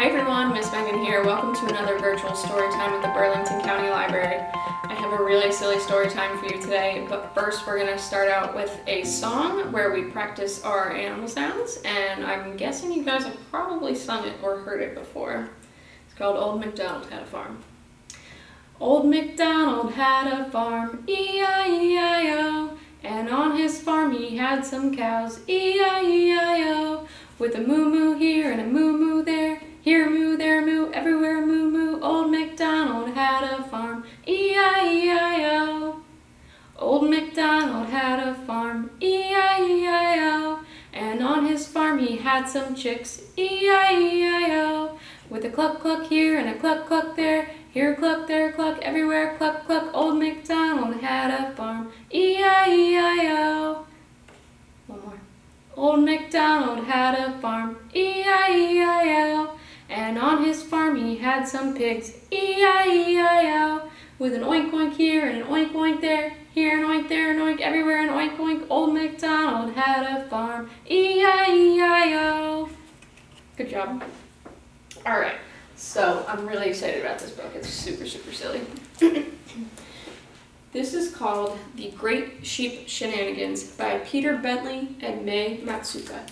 Hi everyone, Miss Megan here. Welcome to another virtual story time at the Burlington County Library. I have a really silly story time for you today, but first we're going to start out with a song where we practice our animal sounds, and I'm guessing you guys have probably sung it or heard it before. It's called Old MacDonald Had a Farm. Old MacDonald had a farm, E-I-E-I-O, and on his farm he had some cows, E-I-E-I-O, with a moo-moo here and a moo-moo there, here moo, there moo, everywhere moo moo. Old MacDonald had a farm, E-I-E-I-O. Old MacDonald had a farm, E-I-E-I-O, and on his farm he had some chicks, E-I-E-I-O, with a cluck cluck here and a cluck cluck there, here cluck, there cluck, everywhere cluck cluck. Old MacDonald had a farm, E-I-E-I-O. One more. Old MacDonald had a farm, E-I-E-I-O, and on his farm he had some pigs, E-I-E-I-O, with an oink oink here and an oink oink there, here an oink, there an oink, everywhere an oink oink. Old MacDonald had a farm, E-I-E-I-O. Good job. Alright, so I'm really excited about this book. It's super, super silly. This is called The Great Sheep Shenanigans by Peter Bentley and May Matsuoka.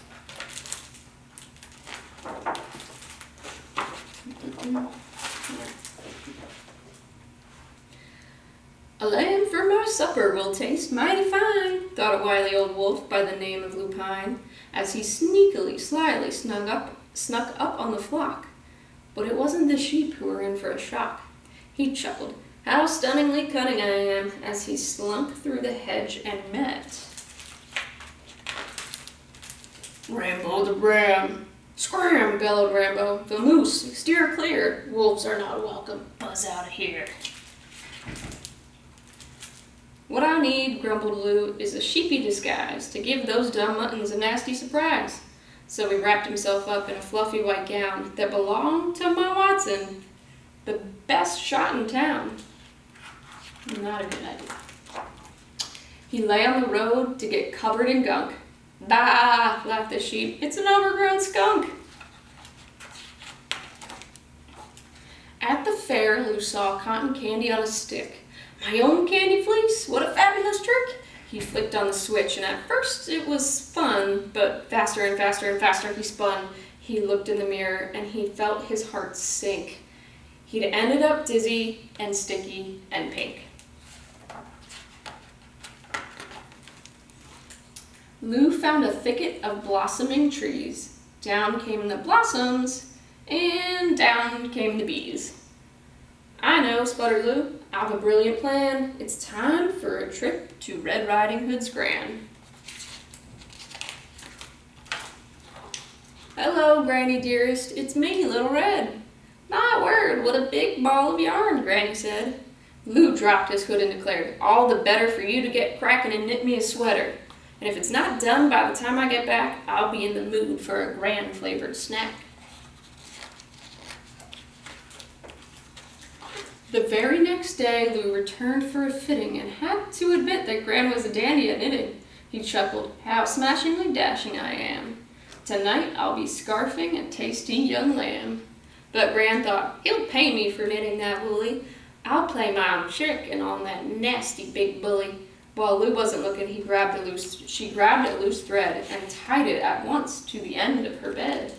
A lamb for my supper will taste mighty fine, thought a wily old wolf by the name of Lupine, as he sneakily, slyly snuck up on the flock. But it wasn't the sheep who were in for a shock. He chuckled, "How stunningly cunning I am," as he slunk through the hedge and met Rambo the Ram. "Scram!" bellowed Rambo. "The moose, steer clear. Wolves are not welcome. Buzz out of here." "What I need," grumbled Lou, "is a sheepy disguise to give those dumb muttons a nasty surprise." So he wrapped himself up in a fluffy white gown that belonged to my Watson, the best shot in town. Not a good idea. He lay on the road to get covered in gunk. "Bah!" laughed the sheep. "It's an overgrown skunk." At the fair, Lou saw cotton candy on a stick. "My own candy fleece? What a fabulous trick!" He flicked on the switch, and at first it was fun, but faster and faster and faster he spun. He looked in the mirror, and he felt his heart sink. He'd ended up dizzy and sticky and pink. Lou found a thicket of blossoming trees. Down came the blossoms, and down came the bees. "I know," sputtered Lou. "I've a brilliant plan. It's time for a trip to Red Riding Hood's Gran." "Hello, Granny dearest. It's me, Little Red." "My word, what a big ball of yarn," Granny said. Lou dropped his hood and declared, "All the better for you to get cracking and knit me a sweater. And if it's not done by the time I get back, I'll be in the mood for a gran-flavored snack." The very next day, Lou returned for a fitting and had to admit that Gran was a dandy at knitting. He chuckled, "How smashingly dashing I am. Tonight I'll be scarfing a tasty young lamb." But Gran thought, "He'll pay me for knitting that woolly. I'll play my own trick and on that nasty big bully." While Lou wasn't looking, she grabbed a loose thread and tied it at once to the end of her bed.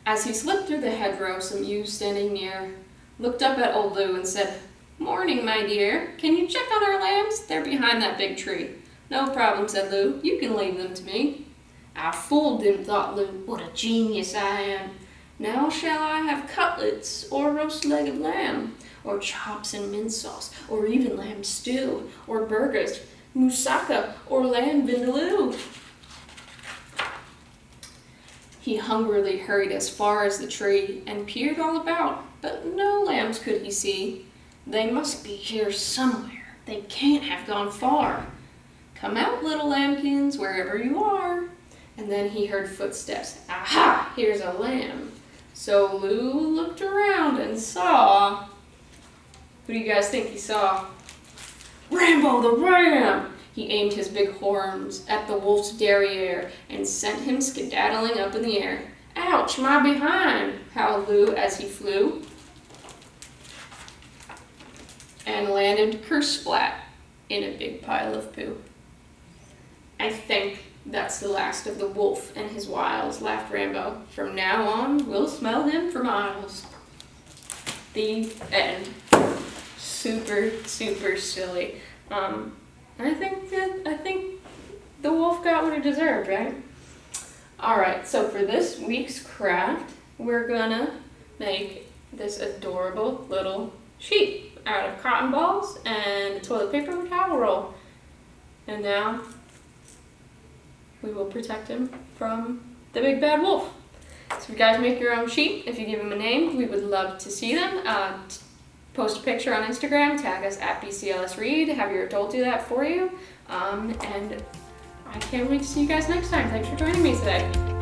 As he slipped through the hedgerow, some ewes standing near looked up at old Lou and said, "Morning, my dear. Can you check on our lambs? They're behind that big tree." "No problem," said Lou. "You can leave them to me." "I fooled them," thought Lou. "What a genius I am. Now shall I have cutlets or roast leg of lamb, or chops and mint sauce, or even lamb stew, or burgers, moussaka, or lamb vindaloo?" He hungrily hurried as far as the tree and peered all about, but no lambs could he see. "They must be here somewhere. They can't have gone far. Come out, little lambkins, wherever you are." And then he heard footsteps. "Aha! Here's a lamb." So Lou looked around and saw... Who do you guys think he saw? Rambo the Ram! He aimed his big horns at the wolf's derriere and sent him skedaddling up in the air. Ouch, my behind, howled Lou as he flew and landed kersplat in a big pile of poo. I think that's the last of the wolf and his wiles, laughed Rambo. From now on, we'll smell him for miles. The end. Super, super silly. I think the wolf got what it deserved, right? Alright, so for this week's craft, we're gonna make this adorable little sheep out of cotton balls and a toilet paper towel roll. And now we will protect him from the big bad wolf. So you guys make your own sheep. If you give him a name, we would love to see them. Post a picture on Instagram, tag us at BCLSRead, have your adult do that for you. And I can't wait to see you guys next time. Thanks for joining me today.